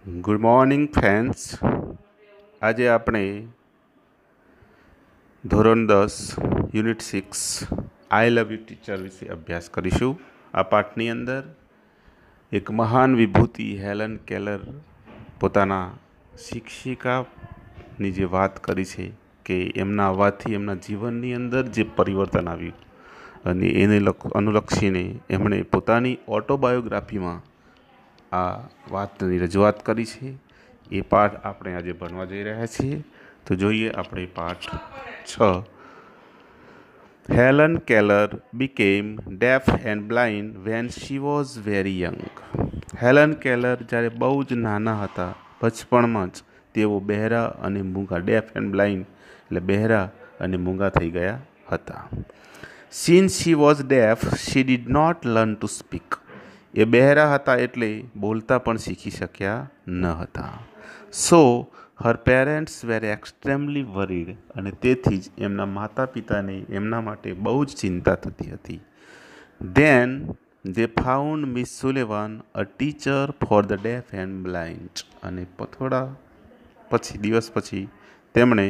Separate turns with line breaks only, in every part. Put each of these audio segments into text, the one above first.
Good morning friends. આજે આપણે ધોરણ 10 unit 6 I love you teacher વિશે અભ્યાસ કરીશું. આ પાઠની અંદર એક મહાન વિભૂતિ હેલન કેલર પોતાના શિક્ષિકાની જે વાત કરી છે કે એમના આવવાથી એમના જીવનની અંદર જે પરિવર્તન આવ્યું અને એને અનુલક્ષીને એમણે પોતાની ઓટોબાયોગ્રાફીમાં આ વાતની રજૂઆત કરી છે. એ પાઠ આપણે આજે ભણવા જઈ રહ્યા છીએ. તો જોઈએ આપણે પાઠ 6. Helen Keller became deaf and blind when she was very young. Helen Keller જ્યારે બહુ જ નાના હતા, બચપણમાં જ તેઓ બહેરા અને મૂંગા, ડેફ એન્ડ બ્લાઇન્ડ એટલે બહેરા અને મૂંગા થઈ ગયા હતા. Since she was deaf she did not learn to speak. એ બહેરા હતા એટલે બોલતા પણ શીખી શક્યા ન હતા. So her parents were extremely worried. અને તેથી જ એમના માતા પિતાને એમના માટે બહુ જ ચિંતા થતી હતી. Then they found Miss Sullivan a teacher for the deaf and blind. અને થોડા દિવસ પછી તેમણે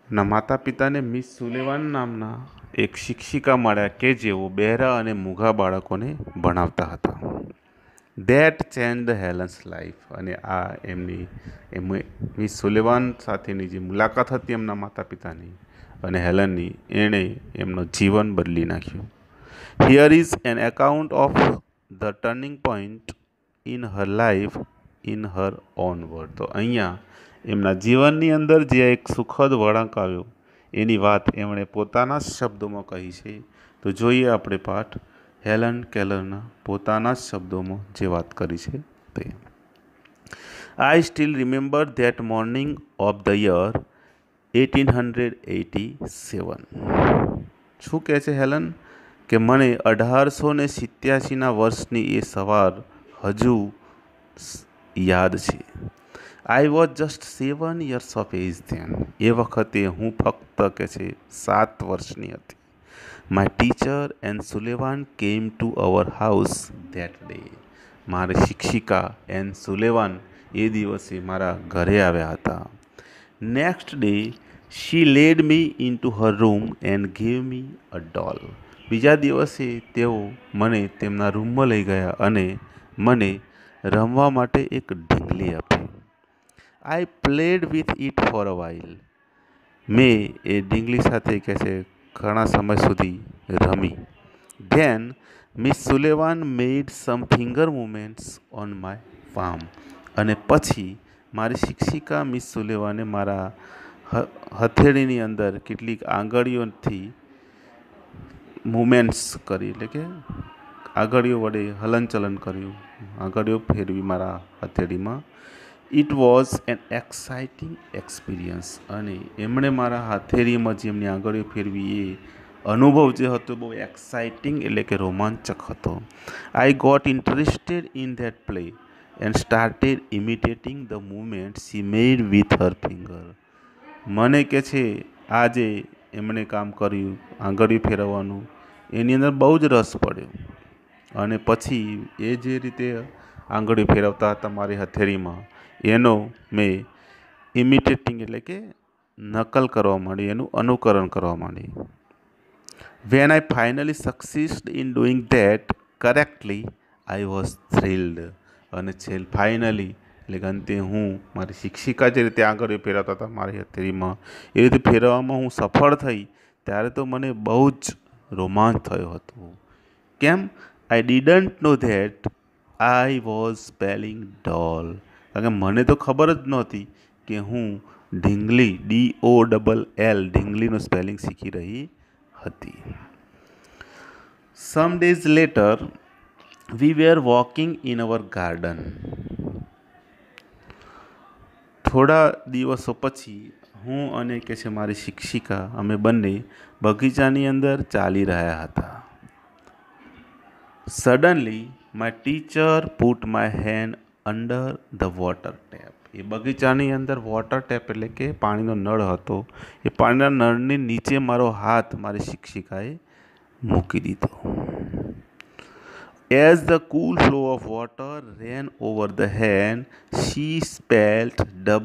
ના માતા પિતાને મિસ સુલેવાન નામના એક શિક્ષિકા મળ્યા કે જેઓ બહેરા અને મૂંગા બાળકોને ભણાવતા હતા. That change the Helen's life. અને આ મિસ સુલેવાન સાથેની જે મુલાકાત હતી એમના માતા પિતાની અને હેલનની, એણે એમનું જીવન બદલી નાખ્યું. Here is an account of the turning point in her life in her on word. તો અહીંયા એમના જીવનની અંદર જે એક સુખદ વળાંક આવ્યો એની વાત એમણે પોતાના જ શબ્દોમાં કહી છે. તો જોઈએ આપણે પાઠ હેલન કેલરના પોતાના જ શબ્દોમાં જે વાત કરી છે તે. I still remember that morning of the year 1887. શું કહે છે હેલન? કે મને 1887ના વર્ષની એ સવાર હજુ યાદ છે. I was just 7 years of age then. એ વખતે હું ફક્ત 7 વર્ષની હતી. My teacher and સુલેવાન came to our house that day. મારી શિક્ષિકા એન્ડ સુલેવાન એ દિવસે મારા ઘરે આવ્યા હતા. Next day she led me into her room and gave me a doll. બીજા દિવસે તેઓ મને તેમના રૂમમાં લઈ ગયા અને મને રમવા માટે એક ઢીંગલી આપી. I played with it for a while. મેં એ ઢીંગલી સાથે ઘણા સમય સુધી રમી. Then Miss Sullivan made some finger movements on my palm. અને પછી મારી શિક્ષિકા મિસ સુલેવાને મારા હથેળીની અંદર કેટલીક આંગળીઓથી મુવમેન્ટ્સ કરી, એટલે કે આંગળીઓ વડે હલનચલન કર્યું, આંગળીઓ ફેરવી મારા હથેળીમાં. It was an exciting experience. અને એમણે મારા હથેળીમાં જે એમની આંગળીઓ ફેરવી એ અનુભવ જે હતો બહુ એક્સાઇટિંગ એટલે કે રોમાંચક હતો. I got interested in that play and started imitating the movement she made with her finger. મને આ જે એમણે કામ કર્યું આંગળીઓ ફેરવવાનું, એની અંદર બહુ જ રસ પડ્યો. અને પછી એ જે રીતે આંગળીઓ ફેરવતા હતા મારી હથેળીમાં, એનો મેં ઇમિટેટિંગ એટલે કે નકલ કરવા માંડી, એનું અનુકરણ કરવા માંડી. When I finally succeed in doing that correctly I was thrilled. અને ફાઇનલી એટલે કે અંતે હું મારી શિક્ષિકા જે રીતે આંગળીઓ ફેરવતા હતા મારી હથેળીમાં એ રીતે ફેરવવામાં હું સફળ થઈ ત્યારે તો મને બહુ જ રોમાંચ થયો હતો. કેમ? I didn't know that I was spelling doll. કારણ કે મને તો ખબર જ નહોતી કે હું ઢીંગલી DOLL ઢીંગલીનું સ્પેલિંગ શીખી રહી હતી. Some days later we were walking in our garden. થોડા દિવસો પછી હું અને મારી શિક્ષિકા અમે બંને બગીચાની અંદર ચાલી રહ્યા હતા. Suddenly my teacher put my hand under the water tap. એ બગીચાની અંદર વોટર ટેપ એટલે કે પાણીનો નળ હતો. એ પાણીના નળની નીચે મારો હાથ મારી શિક્ષિકાએ મૂકી દીધો. As the cool flow of water ran over the hand, she spelled WATER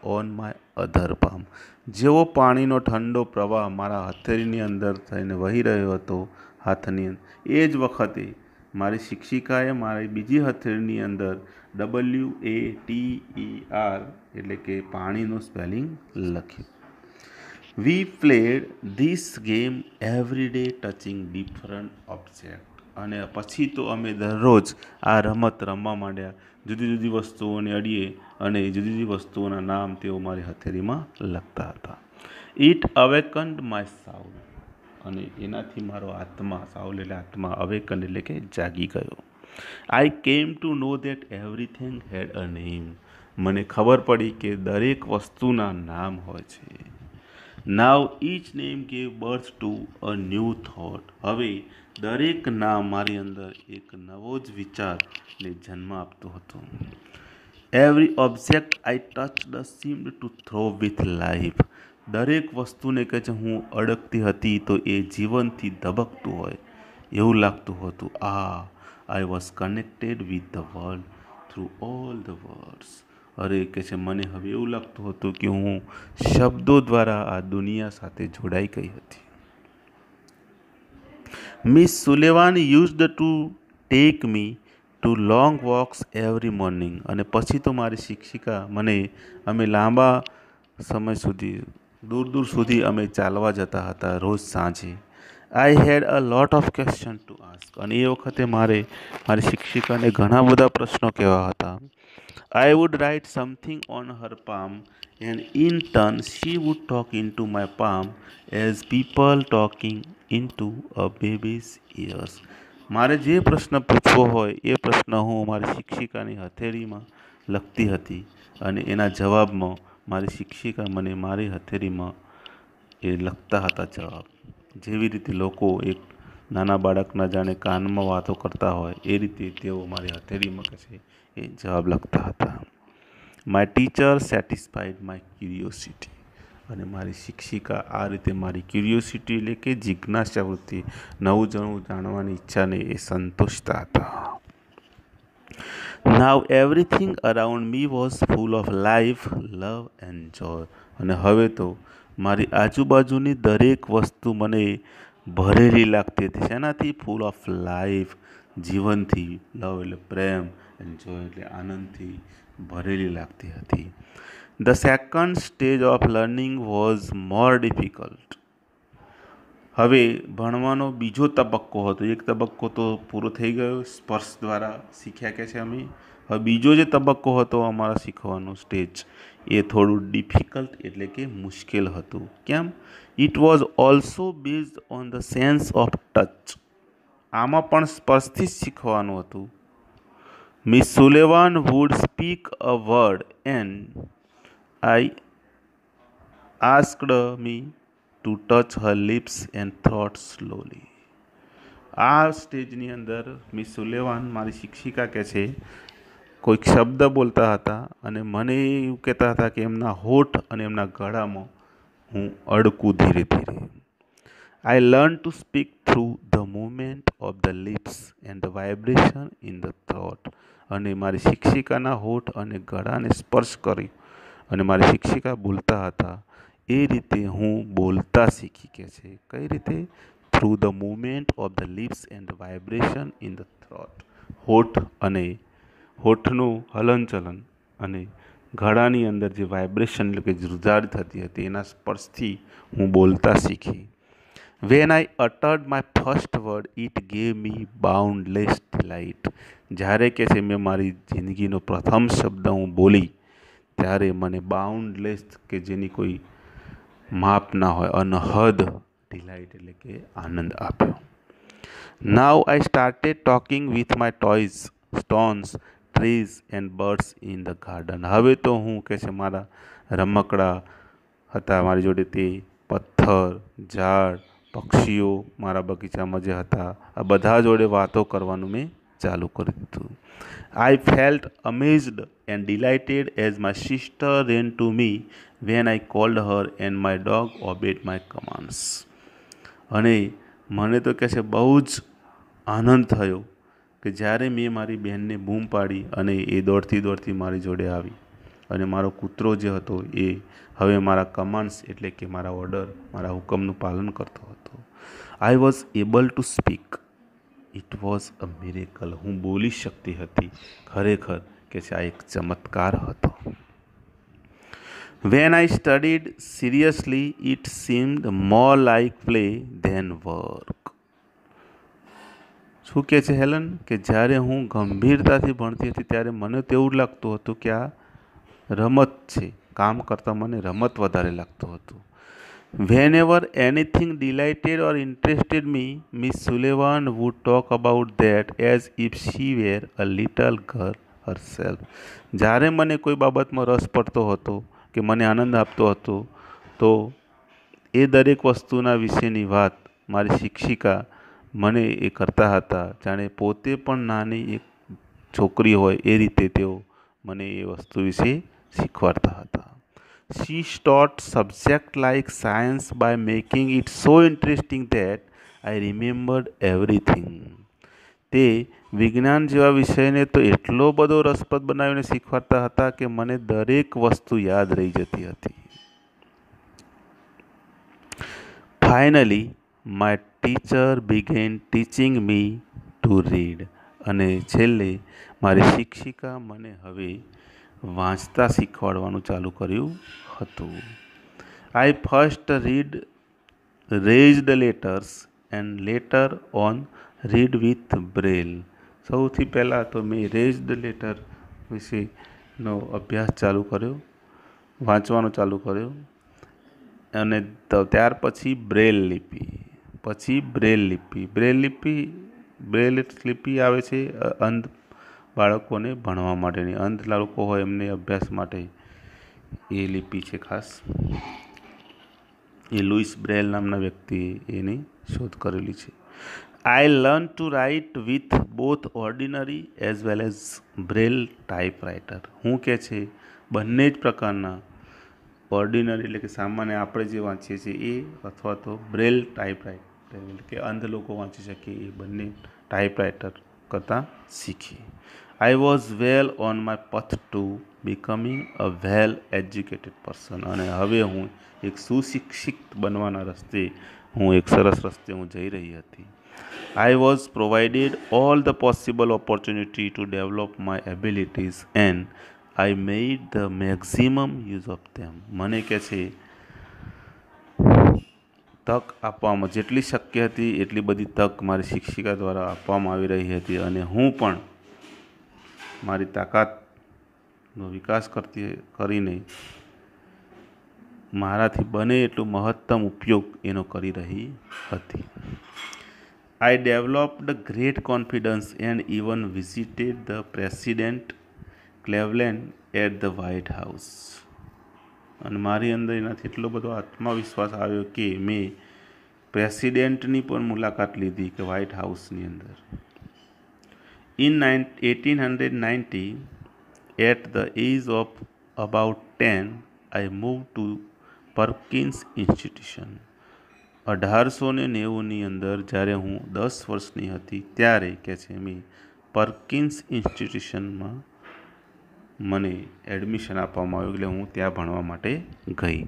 on my other palm. જેવો પાણીનો ઠંડો પ્રવાહ મારા હથેળીની અંદર થઈને વહી રહ્યો હતો હાથની અંદર, એ જ વખતે મારી શિક્ષિકાએ મારી બીજી હથેળીની અંદર WATER એટલે કે પાણીનું સ્પેલિંગ લખ્યું. We played this game every day touching different objects. અને પછી તો અમે દરરોજ આ રમત રમવા માંડ્યા, જુદી જુદી વસ્તુઓને અડીએ અને જુદી જુદી વસ્તુઓના નામ તેઓ મારી હથેળીમાં લખતા હતા. ઇટ અવેકન્ડ માય સાઉલ, અને એનાથી મારો આત્મા, સાઉલ એટલે આત્મા, અવેકન એટલે કે જાગી ગયો. I came to know that everything had a name, મને ખબર પડી કે દરેક વસ્તુના નામ હોય છે. Now each name gave birth to a new thought, હવે દરેક નામ મારી અંદર એક નવો જ વિચારને જન્મ આપતો હતો. Every object I touched seemed to throb with life, દરેક વસ્તુને કે જે હું અડકતી હતી તો એ જીવનથી ધબકતું હોય એવું લાગતું હતું. I was connected with the world through all the words, અરે કે છે મને હવે એવું લાગતું હતું કે હું શબ્દો દ્વારા આ દુનિયા સાથે જોડાઈ ગઈ હતી. Miss સુલેવાન used to take me to long walks every morning, અને પછી તો મારી શિક્ષિકા મને, અમે લાંબા સમય સુધી, દૂર દૂર સુધી અમે ચાલવા જતા હતા રોજ સાંજે. I had a lot of question to ask, અને એ વખતે મારી શિક્ષિકાને ઘણા બધા પ્રશ્નો કહેવા હતા. I would write something on her palm, and in turn she would talk into my palm as people talking into a baby's ears. મારે જે પ્રશ્ન પૂછવો હોય એ પ્રશ્ન હું મારી શિક્ષિકાની હથેળીમાં લખતી હતી, અને એના જવાબમાં મારી શિક્ષિકા મને મારી હથેળીમાં એ લખતા હતા જવાબ. જેવી રીતે લોકો એક નાના બાળકના જાણે કાનમાં વાતો કરતા હોય એ રીતે તેઓ મારી હથેળીમાં કે છે એ જવાબ લખતા હતા. My teacher satisfied my curiosity, અને મારી શિક્ષિકા આ રીતે મારી ક્યુરિયોસિટી એટલે કે જિજ્ઞાસા વૃત્તિ, નવું જણું જાણવાની ઈચ્છાને એ સંતોષતા હતા. Now everything around me was full of life, love and joy, અને હવે તો મારી આજુબાજુની દરેક વસ્તુ મને ભરેલી લાગતી હતી. શેનાથી? ફૂલ ઓફ લાઈફ, જીવનથી, લવ એટલે પ્રેમ, એન્ડ જોય એટલે આનંદથી ભરેલી લાગતી હતી. The second stage of learning was more difficult, હવે ભણવાનો બીજો તબક્કો હતો. એક તબક્કો તો પૂરો થઈ ગયો, સ્પર્શ દ્વારા શીખ્યા કે છે અમે. હવે બીજો જે તબક્કો હતો અમારા શીખવાનો સ્ટેજ, એ થોડું ડિફિકલ્ટ એટલે કે મુશ્કેલ હતું. કેમ? It was also based on the sense of touch, આમાં પણ સ્પર્શથી જ શીખવાનું હતું. Miss Sullivan wood speak a word and I asked me to touch Har lips and thought slowly. આ સ્ટેજની અંદર મિસ સુલેવાન, મારી શિક્ષિકા કે છે, કોઈક શબ્દ બોલતા હતા અને મને એવું કહેતા હતા કે એમના હોઠ અને એમના ગળામાં હું અડકું ધીરે ધીરે. આઈ learn to speak through the movement of the lips and the vibration in the thought, અને મારી શિક્ષિકાના હોઠ અને ગળાને સ્પર્શ કરી અને મારી શિક્ષિકા બોલતા હતા એ રીતે હું બોલતા શીખી કે છે. કઈ રીતે? Through the movement of the lips and the vibration in the thought, હોઠ અને હોઠનું હલનચલન અને ગળાની અંદર જે વાઇબ્રેશન એટલે કે ધ્રુજારી થતી હતી એના સ્પર્શથી હું બોલતા શીખી. When I uttered my first word it gave me boundless delight, જ્યારે કે છે મેં મારી જિંદગીનો પ્રથમ શબ્દ હું બોલી ત્યારે મને બાઉન્ડલેસ કે જેની કોઈ માપ ના હોય, અનહદ ડિલાઇટ એટલે કે આનંદ આપ્યો. Now I started talking with my toys, stones, trees and birds in the garden, હવે તો હું કે છે મારા રમકડા હતા મારી જોડે તે પથ્થર, ઝાડ, પક્ષીઓ મારા બગીચામાં જે હતા આ બધા જોડે વાતો કરવાનું મેં ચાલુ કરી દીધું. I felt amazed and delighted as my sister ran to me when I called her and my dog obeyed my commands, અને મને તો કહે છે બહુ જ આનંદ થયો કે જ્યારે મેં મારી બહેનને બૂમ પાડી અને એ દોડતી દોડતી મારી જોડે આવી અને મારો કૂતરો જે હતો એ હવે મારા કમાન્ડ્સ એટલે કે મારા ઓર્ડર, મારા હુકમનું પાલન કરતો હતો. I was able to speak. It was a miracle. હું બોલી શકતી હતી. ખરેખર કે છે આ એક ચમત્કાર હતો. When I studied seriously it seemed more like play than work. શું કહે છે હેલન કે જ્યારે હું ગંભીરતાથી ભણતી હતી ત્યારે મને તો એવું લાગતું હતું કે આ રમત છે, કામ કરતાં મને રમત વધારે લાગતું હતું. Whenever anything delighted or interested me, Miss Sullivan would talk about that as if she were a little girl herself. જ્યારે મને કોઈ બાબતમાં રસ પડતો હતો કે મને આનંદ આપતો હતો તો એ દરેક વસ્તુના વિશેની વાત મારી શિક્ષિકા મને એ કરતા હતા જાણે પોતે પણ નાની એક છોકરી હોય એ રીતે તેઓ મને એ વસ્તુ વિશે શીખવાડતા હતા. She taught subjects like science by making it so interesting that I remembered everything. તે વિજ્ઞાન જેવા વિષયને તો એટલો બધો રસપ્રદ બનાવીને શીખવાડતા હતા કે મને દરેક વસ્તુ યાદ રહી જતી હતી. Finally my teacher began teaching me to read. અને છેલ્લે મારી શિક્ષિકા મને હવે વાંચતા શીખવાડવાનું ચાલુ કર્યું હતું. I first raised letters and later on read with Braille. સૌથી પહેલાં તો મેં રેઝડ લેટર વિશેનો અભ્યાસ ચાલુ કર્યો, વાંચવાનું ચાલુ કર્યો અને ત્યાર પછી બ્રેલ લિપિ આવે છે અંધ બાળકોને ભણવા માટેની, અંધ લોકો હોય એમને અભ્યાસ માટે એ લિપિ છે ખાસ. એ લુઈસ બ્રેલ નામના વ્યક્તિએ એની શોધ કરેલી છે. I learn to write with both ordinary as well as Braille typewriter. હું કે છે બંને જ પ્રકારના ઓર્ડિનરી એટલે કે સામાન્ય આપણે જે વાંચીએ છીએ એ અથવા તો બ્રેલ ટાઈપરાઇટર એટલે કે અંધ લોકો વાંચી શકે એ બંને ટાઈપરાઇટર કરતાં શીખી. I was well on my path to becoming a well educated person. અને હવે હું એક સુશિક્ષિત બનવાના રસ્તે એક સરસ રસ્તે જઈ રહી હતી. I was provided all the possible opportunity to develop my abilities and I made the maximum use of them. મને કહે છે તક આપવામાં જેટલી શક્ય હતી એટલી બધી તક મારી શિક્ષિકા દ્વારા આપવામાં આવી રહી હતી અને હું પણ મારી તાકાતનો વિકાસ કરીને મારાથી બને એટલું મહત્તમ ઉપયોગ એનો કરી રહી હતી. I developed great confidence and even visited the president Cleveland at the White House. અને મારી અંદર એનાથી એટલો બધો આત્મવિશ્વાસ આવ્યો કે મેં પ્રેસિડેન્ટની પણ મુલાકાત લીધી કે વ્હાઇટ હાઉસની અંદર. In 1890 at the age of about 10 I moved to Perkins Institution. 1890ની અંદર જ્યારે હું 10 વર્ષની હતી ત્યારે કે છે મેં પર્કિન્સ ઇન્સ્ટિટ્યુશનમાં મને એડમિશન આપવામાં આવ્યું એટલે હું ત્યાં ભણવા માટે ગઈ.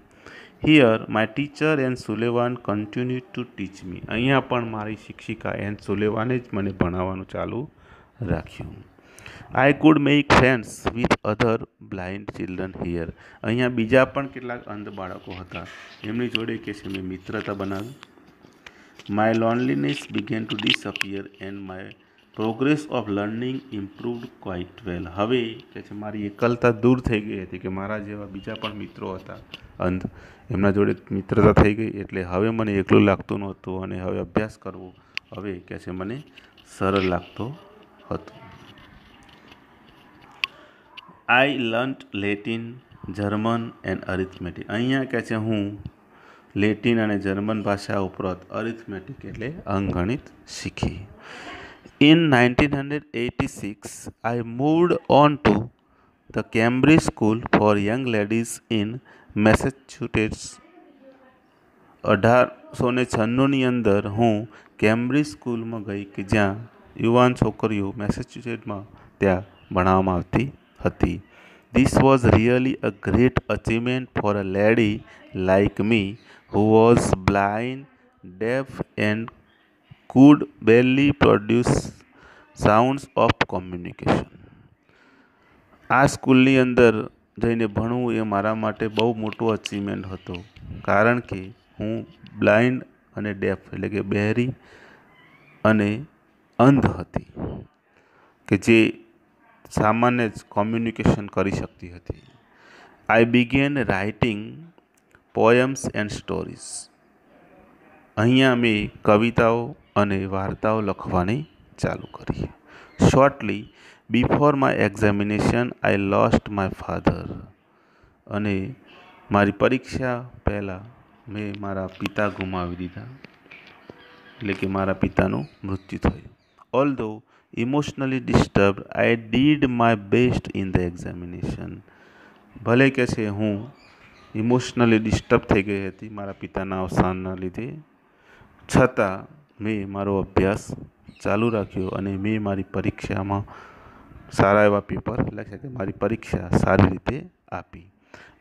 Here my teacher Anne Sullivan continue to teach me. અહીંયા પણ મારી શિક્ષિકા એન સુલેવાને જ મને ભણાવવાનું ચાલુ રાખ્યું. I could make friends with other blind children here. અહીંયા બીજા પણ કેટલાક અંધ બાળકો હતા એમની જોડે કે છે મેં મિત્રતા બનાવી. My loneliness began to disappear and my progress of learning improved quite well. હવે કે છે મારી એકલતા દૂર થઈ ગઈ હતી કે મારા જેવા બીજા પણ મિત્રો હતા અંધ, એમના જોડે મિત્રતા થઈ ગઈ એટલે હવે મને એકલું લાગતું નહોતું અને હવે અભ્યાસ કરવો હવે કે છે મને સરળ લાગતો હતો. આઈ લર્ન્ટ લેટિન, જર્મન એન્ડ અરિથમેટિક. અહીંયા કે છે હું લેટિન અને જર્મન ભાષા ઉપરાંત અરિથમેટિક એટલે અંકગણિત શીખી. In 1986, I moved on to the Cambridge School for Young Ladies in Massachusetts. 1896ની અંદર હું કેમ્બ્રિજ સ્કૂલમાં ગઈ કે જ્યાં યુવાન છોકરીઓ મેસેચ્યુસેટ્સમાં ત્યાં ભણાવવામાં આવતી હતી. This was really a great achievement for a lady like me who was blind, deaf, and could barely produce sounds of communication. આ સ્કૂલની અંદર જઈને ભણવું એ મારા માટે બહુ મોટું અચીવમેન્ટ હતું, કારણ કે હું બ્લાઇન્ડ અને ડેફ એટલે કે બહેરી અને અંધ હતી, કે જે સામાન્ય જ કોમ્યુનિકેશન કરી શકતી હતી. I began writing poems and stories. અહીંયા મેં કવિતાઓ અને વાર્તાઓ લખવાની ચાલુ કરી. Shortly before my examination I lost my father. અને મારી પરીક્ષા પહેલાં મેં મારા પિતા ગુમાવી દીધા, એટલે કે મારા પિતાનું મૃત્યુ થયું. Although emotionally disturbed I did my best in the examination. ભલે કે છે હું ઇમોશનલી ડિસ્ટર્બ થઈ ગઈ હતી મારા પિતાના અવસાનના લીધે, છતાં મેં મારો અભ્યાસ ચાલુ રાખ્યો અને મેં મારી પરીક્ષામાં સારા એવા પેપર લખ્યા, કે મારી પરીક્ષા સારી રીતે આપી.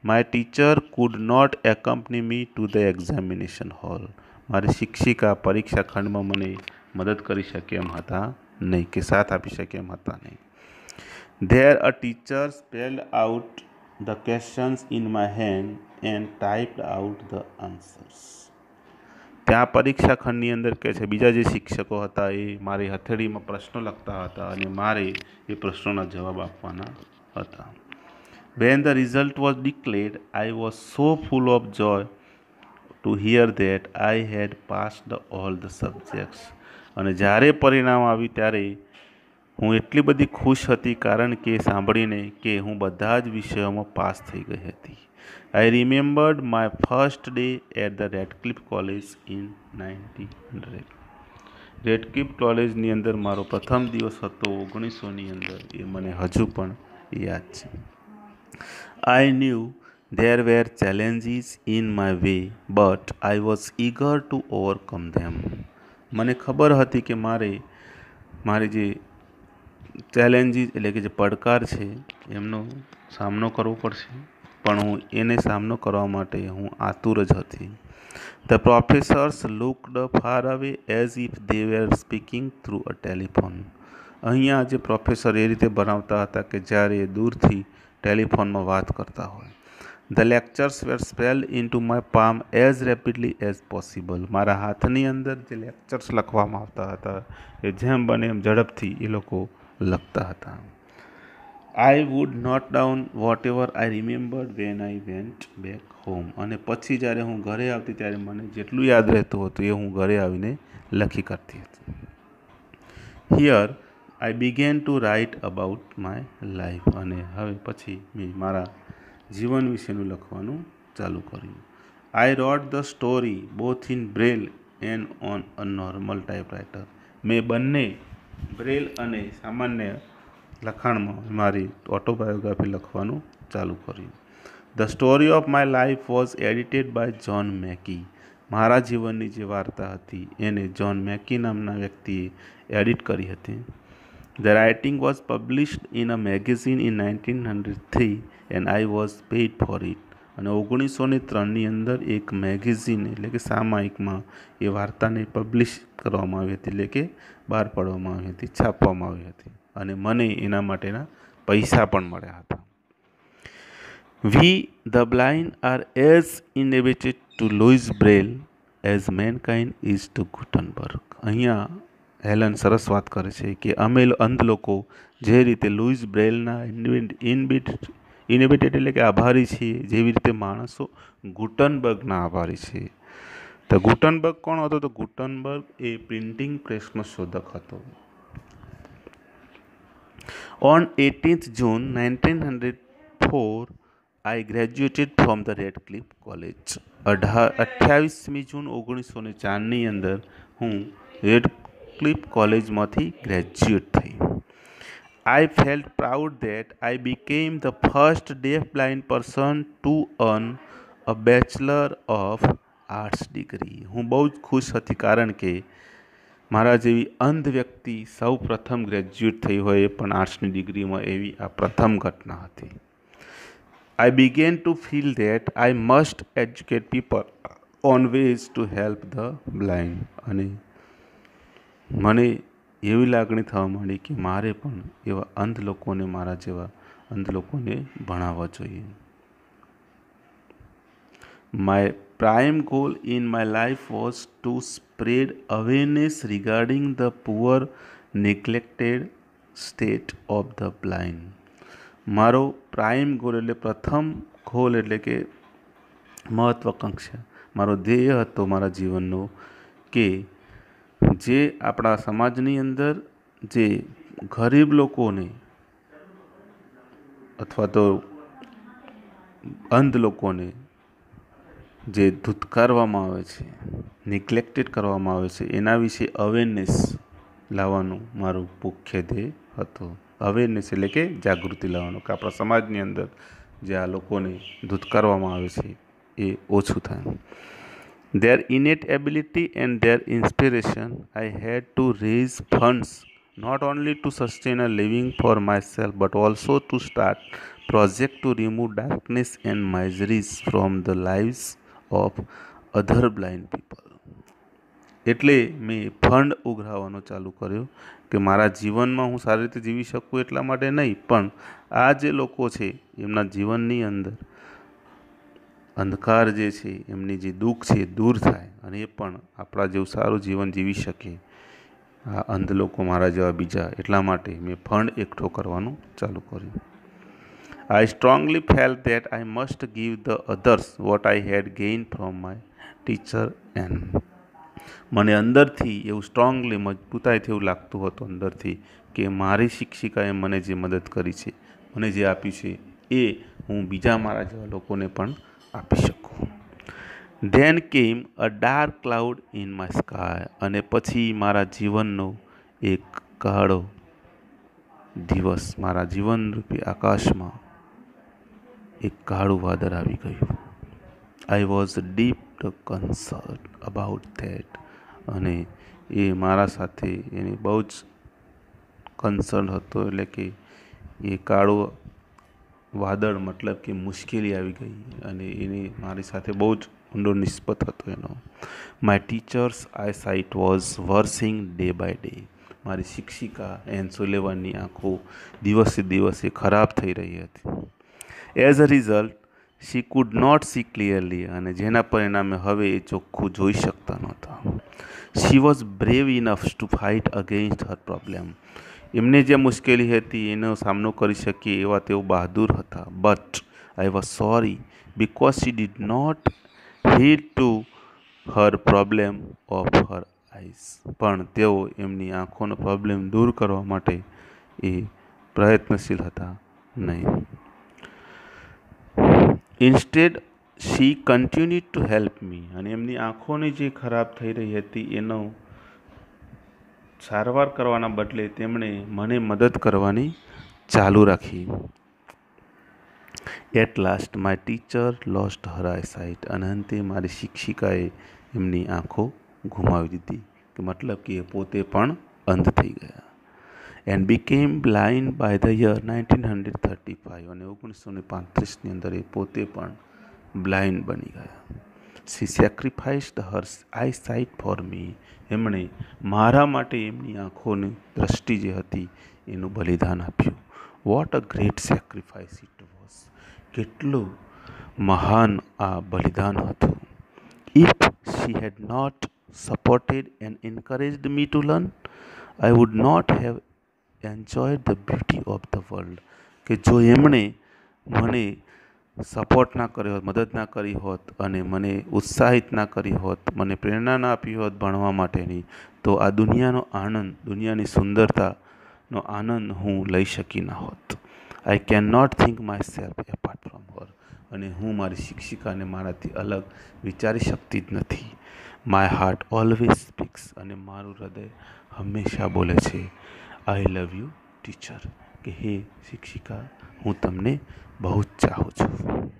My teacher could not accompany me to the examination hall. મારી શિક્ષિકા પરીક્ષા ખંડમાં મને મદદ કરી શકે એમ હતા નહીં, કે સાથ આપી શકે એમ હતા નહીં. There a teacher spelled out the questions in my hand and typed out the answers. ત્યાં પરીક્ષા ખંડની અંદર કહે છે બીજા જે શિક્ષકો હતા એ મારી હથેળીમાં પ્રશ્નો લખતા હતા અને મારે એ પ્રશ્નોના જવાબ આપવાના હતા. When the result was declared, I was so full of joy to hear that I had passed all the subjects. અને જ્યારે પરિણામ આવ્યું ત્યારે હું એટલી બધી ખુશ હતી, કારણ કે સાંભળીને કે હું બધા જ વિષયોમાં પાસ થઈ ગઈ હતી. I remembered my first day at the Radcliffe College in 1900. Radcliffe કોલેજની અંદર મારો પ્રથમ દિવસ હતો 1900ની અંદર, એ મને હજુ પણ યાદ છે. I knew there were challenges in my way, but I was eager to overcome them. મને ખબર હતી કે મારે જે ચેલેન્જીસ એટલે કે જે પડકાર છે એમનો સામનો કરવો પડશે, પણ હું એને સામનો કરવા માટે હું આતુર જ હતી. The professors looked far away as if they were speaking through a telephone. અહીંયા જે પ્રોફેસર એ રીતે ભણાવતા હતા કે જ્યારે દૂરથી ટેલિફોનમાં વાત કરતા હોય. The lectures were spelled into my palm as rapidly as possible. મારા હાથની અંદર જે લેક્ચર્સ લખવામાં આવતા હતા એ જેમ બને એમ ઝડપથી એ લોકો લખતા હતા. I would note down whatever I remembered when I went back home. અને પછી જ્યારે હું ઘરે આવતી ત્યારે મને જેટલું યાદ રહેતું હતું એ હું ઘરે આવીને લખી કરતી હતી. Here I began to write about my life. અને હવે પછી મેં મારા જીવન વિશેનું લખવાનું ચાલુ કર્યું. I wrote the story both in Braille and on a normal typewriter. મેં બંને બ્રેલ અને સામાન્ય લખાણમાં મારી ઓટોબાયોગ્રાફી લખવાનું ચાલુ કર્યું. The story of my life was edited by John Macy. મારા જીવનની જે વાર્તા હતી એને જ્હોન મેકી નામના વ્યક્તિએ એડિટ કરી હતી. The writing was published in a magazine in 1903 and I was paid for it. અને 1903ની અંદર એક મેગેઝિન એટલે કે સામાયિકમાં એ વાર્તાને પબ્લિશ કરવામાં આવી હતી, એટલે કે બહાર પાડવામાં આવી હતી, છાપવામાં આવી હતી, અને મને એના માટેના પૈસા પણ મળ્યા હતા. We the blind are as indebted to Louis Braille as mankind is to Gutenberg. અહીંયા હેલન સરસ વાત કરે છે કે અમે અંધ લોકો જે રીતે લુઈસ બ્રેલના ઇનહેબિટેડ એટલે કે આભારી છીએ, જેવી રીતે માણસો ગુટનબર્ગના આભારી છે. તો ગુટનબર્ગ કોણ હતો? તો ગુટનબર્ગ એ પ્રિન્ટિંગ પ્રેસનો શોધક હતો. On 18th June 1904 I graduated from the Radcliffe College. 28મી જૂન 1904ની અંદર હું રેડક્લિફ કોલેજમાંથી ગ્રેજ્યુએટ થઈ. I felt proud that I became the first deaf-blind person to earn a Bachelor of Arts degree. હું બહુ જ ખુશ હતી, કારણ કે મારા જેવી અંધ વ્યક્તિ સૌ પ્રથમ ગ્રેજ્યુએટ થઈ હોય એ પણ આર્ટ્સની ડિગ્રીમાં, એવી આ પ્રથમ ઘટના હતી. I began to feel that I must educate people on ways to help the blind. અને મને એવી લાગણી થવા માંડી કે મારે પણ એવા અંધ લોકોને, મારા જેવા અંધ લોકોને ભણાવવા જોઈએ. My prime goal in my life was to spread awareness regarding the poor, neglected state of the blind. મારો પ્રાઇમ ગોલ એટલે પ્રથમ ગોલ એટલે કે મહત્વાકાંક્ષા, મારો ધ્યેય હતો મારા જીવનનો કે જે આપણા સમાજની અંદર જે ગરીબ લોકોને અથવા તો અંધ લોકોને જે ધૂતકારવામાં આવે છે, નિગ્લેક્ટેડ કરવામાં આવે છે, એના વિશે અવેરનેસ લાવવાનું મારું મુખ્ય ધ્યેય હતો. અવેરનેસ એટલે કે જાગૃતિ લાવવાનું, કે આપણા સમાજની અંદર જે આ લોકોને ધૂતકારવામાં આવે છે એ ઓછું થાય. Their innate ability and their inspiration, I had to raise funds not only to sustain a living for myself but also to start project to remove darkness and miseries from the lives of other blind people. એટલે મેં fund ઉઘરાવવાનો ચાલુ કર્યો કે મારા જીવનમાં હું સારી રીતે જીવી શકું એટલા માટે નહીં, પણ આ જે લોકો છે એમના જીવનની અંદર અંધકાર જે છે, એમની જે દુઃખ છે એ દૂર થાય અને એ પણ આપણા જેવું સારું જીવન જીવી શકે, આ અંધ લોકો મારા જેવા બીજા. એટલા માટે મેં ફંડ એકઠો કરવાનું ચાલુ કર્યું. I strongly felt that I must give the others what I had gained from my teacher and મને અંદરથી એવું સ્ટ્રોંગલી, મજબૂતાઈથી એવું લાગતું હતું અંદરથી કે મારી શિક્ષિકાએ મને જે મદદ કરી છે, મને જે આપ્યું છે એ હું બીજા મારા જેવા લોકોને પણ આપી શકું. Then came a dark cloud in my sky. અને પછી મારા જીવનનો એક કાળો દિવસ, મારા જીવનરૂપી આકાશમાં એક કાળું વાદળ આવી ગયું. I was deep concerned about that. અને એ મારા સાથે એની બહુ જ કન્સર્ન હતો, એટલે કે એ કાળું વાદળ મતલબ કે મુશ્કેલી આવી ગઈ અને એની મારી સાથે બહુ જ ઊંડો નિસ્બત હતો એનો. My teacher's eye sight was worsening day by day. મારી શિક્ષિકા એન સોલેવાની આંખો દિવસે દિવસે ખરાબ થઈ રહી હતી. As a result she could not see clearly. અને જેના પરિણામે હવે એ ચોખ્ખું જોઈ શકતા નહોતા. She was brave enough to fight against her problem. એમને જે મુશ્કેલી હતી એનો સામનો કરી શકીએ એવા તેઓ બહાદુર હતા. But I was sorry because she did not heed to her problem of her eyes. પણ તેઓ એમની આંખોનો પ્રોબ્લેમ દૂર કરવા માટે એ પ્રયત્નશીલ હતા નહીં. Instead she continue to help me. અને એમની આંખોની જે ખરાબ થઈ રહી હતી એનો સારવાર કરવાના બદલે તેમણે મને મદદ કરવાની ચાલુ રાખી. At last my teacher lost her eye sight. અને અંતે મારી શિક્ષિકાએ એમની આંખો ગુમાવી દીધી, કે મતલબ કે એ પોતે પણ અંધ થઈ ગયા. And became blind by the year 1935. અને 1935ની અંદર એ પોતે પણ બ્લાઇન્ડ બની ગયા. શી સેક્રિફાઇસ્ડ હર આઈ સાઇટ ફોર મી. એમણે મારા માટે એમની આંખોની દ્રષ્ટિ જે હતી એનું બલિદાન આપ્યું. What a great sacrifice it was. કેટલું મહાન આ બલિદાન હતું. If she had not supported and encouraged me to learn, I would not have enjoyed the beauty of the world. કે જો એમણે મને સપોર્ટ ના કર્યો હોત, મદદ ના કરી હોત અને મને ઉત્સાહિત ના કરી હોત, મને પ્રેરણા ના આપી હોત ભણવા માટેની, તો આ દુનિયાનો આનંદ, દુનિયાની સુંદરતાનો આનંદ હું લઈ શકી ના હોત. I can not think myself apart from her. અને હું મારી શિક્ષિકાને મારાથી અલગ વિચારી શકતી જ નથી. My heart always speaks. અને મારું હૃદય હંમેશા બોલે છે, આઈ લવ યુ ટીચર. કે હે શિક્ષિકા, હું તમને બહુ જ ચાહું છું.